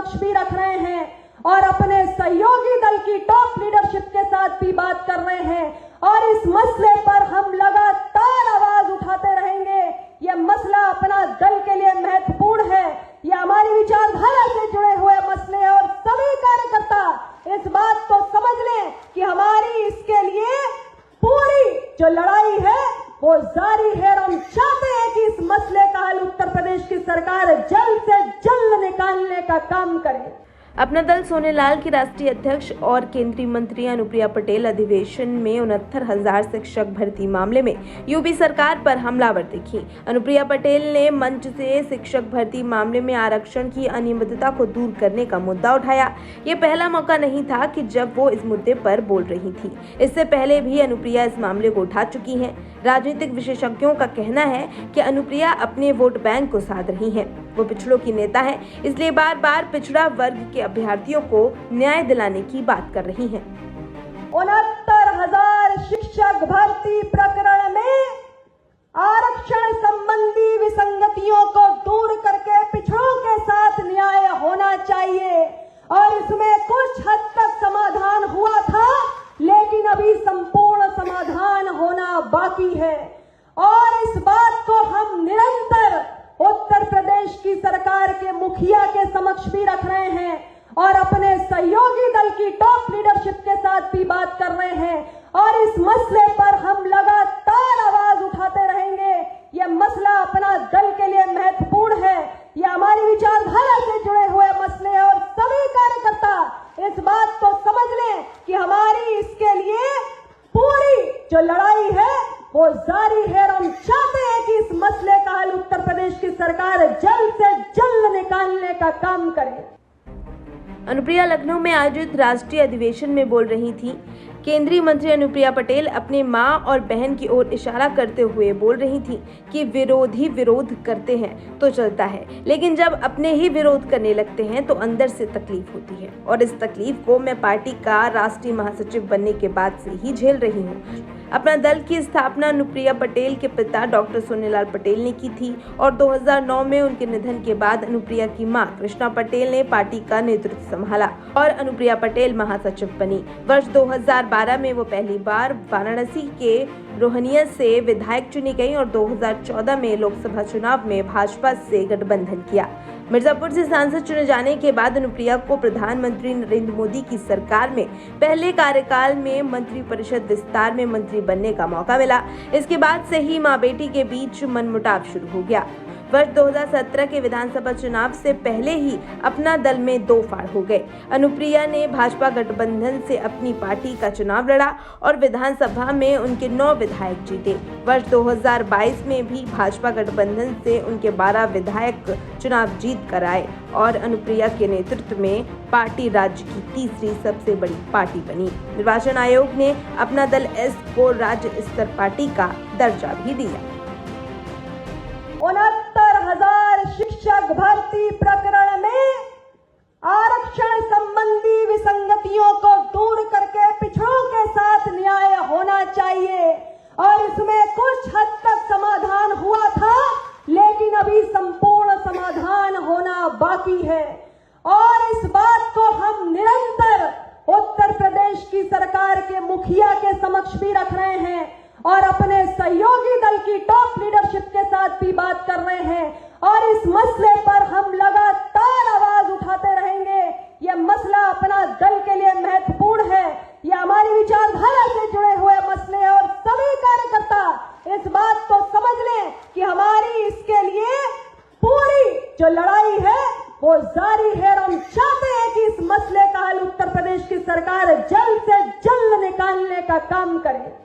समक्ष भी रख रहे हैं और अपने सहयोगी दल की टॉप लीडरशिप के साथ भी बात कर रहे हैं और इस मसले पर हम लगातार आवाज उठाते रहेंगे। यह मसला अपना दल के लिए महत्वपूर्ण है, यह हमारी विचारधारा से जुड़े हुए मसले हैं और सभी कार्यकर्ता इस बात को समझ लें कि हमारी इसके लिए पूरी जो लड़ाई है वो जारी है और हम चाहते हैं कि इस मसले का हल उत्तर प्रदेश की सरकार जल्द से जल्द निकालने का काम करे। अपना दल सोनेलाल की राष्ट्रीय अध्यक्ष और केंद्रीय मंत्री अनुप्रिया पटेल अधिवेशन में 69,000 शिक्षक भर्ती मामले में यूपी सरकार पर हमलावर दिखी। अनुप्रिया पटेल ने मंच से शिक्षक भर्ती मामले में आरक्षण की अनियमितता को दूर करने का मुद्दा उठाया। ये पहला मौका नहीं था कि जब वो इस मुद्दे पर बोल रही थी। इससे पहले भी अनुप्रिया इस मामले को उठा चुकी हैं। राजनीतिक विशेषज्ञों का कहना है कि अनुप्रिया अपने वोट बैंक को साध रही हैं। वो पिछड़ों की नेता है, इसलिए बार बार पिछड़ा वर्ग के अभ्यर्थियों को न्याय दिलाने की बात कर रही हैं। 69,000 शिक्षक भर्ती प्रकरण में आरक्षण संबंधी विसंगतियों को दूर करके पिछड़ों के साथ न्याय होना चाहिए और इसमें कुछ हद तक समाधान हुआ था, लेकिन अभी संपूर्ण समाधान होना बाकी है और इस बात को हम निरंतर उत्तर प्रदेश की सरकार के मुखिया के समक्ष भी रख रहे हैं और अपने सहयोगी दल की टॉप लीडरशिप के साथ भी बात कर रहे हैं और इस मसले पर हम लगातार आवाज उठाते रहेंगे। यह मसला अपना दल के लिए महत्वपूर्ण है, यह हमारी विचारधारा से जुड़े हुए मसले हैं और सभी कार्यकर्ता इस बात को समझ लें कि हमारी इसके लिए पूरी जो लड़ाई है वो जारी है और हम चाहते हैं कि इस मसले का हल उत्तर प्रदेश की सरकार जल्द से जल्द निकालने का काम करे। अनुप्रिया लखनऊ में आयोजित राष्ट्रीय अधिवेशन में बोल रही थी। केंद्रीय मंत्री अनुप्रिया पटेल अपने मां और बहन की ओर इशारा करते हुए बोल रही थी कि विरोधी विरोध करते हैं तो चलता है, लेकिन जब अपने ही विरोध करने लगते हैं तो अंदर से तकलीफ होती है और इस तकलीफ को मैं पार्टी का राष्ट्रीय महासचिव बनने के बाद से ही झेल रही हूँ। अपना दल की स्थापना अनुप्रिया पटेल के पिता डॉक्टर सोनेलाल पटेल ने की थी और 2009 में उनके निधन के बाद अनुप्रिया की मां कृष्णा पटेल ने पार्टी का नेतृत्व संभाला और अनुप्रिया पटेल महासचिव बनी। वर्ष 2012 में वो पहली बार वाराणसी के रोहनिया से विधायक चुनी गई और 2014 में लोकसभा चुनाव में भाजपा से गठबंधन किया। मिर्जापुर से सांसद चुने जाने के बाद अनुप्रिया को प्रधानमंत्री नरेंद्र मोदी की सरकार में पहले कार्यकाल में मंत्रिपरिषद विस्तार में मंत्री बनने का मौका मिला। इसके बाद से ही मां बेटी के बीच मनमुटाव शुरू हो गया। वर्ष 2017 के विधानसभा चुनाव से पहले ही अपना दल में दो फाड़ हो गए। अनुप्रिया ने भाजपा गठबंधन से अपनी पार्टी का चुनाव लड़ा और विधानसभा में उनके 9 विधायक जीते। वर्ष 2022 में भी भाजपा गठबंधन से उनके 12 विधायक चुनाव जीत कर आए और अनुप्रिया के नेतृत्व में पार्टी राज्य की तीसरी सबसे बड़ी पार्टी बनी। निर्वाचन आयोग ने अपना दल एस को राज्य स्तर पार्टी का दर्जा भी दिया। 69,000 शिक्षक भर्ती प्रकरण में आरक्षण संबंधी विसंगतियों को दूर करके पिछड़ों के साथ न्याय होना चाहिए और इसमें कुछ हद तक समाधान हुआ था, लेकिन अभी संपूर्ण समाधान होना बाकी है और इस बात को हम निरंतर उत्तर प्रदेश की सरकार के मुखिया के समक्ष भी रख रहे हैं और अपने सहयोगी दल की टॉप लीडरशिप के साथ भी बात कर रहे हैं और इस मसले पर हम लगातार आवाज उठाते रहेंगे। यह मसला अपना दल के लिए महत्वपूर्ण है, यह हमारी विचारधारा से जुड़े हुए मसले हैं और सभी कार्यकर्ता इस बात को समझ लें कि हमारी इसके लिए पूरी जो लड़ाई है वो जारी है और हम चाहते हैं कि इस मसले का हल उत्तर प्रदेश की सरकार जल्द से जल्द निकालने का काम करे।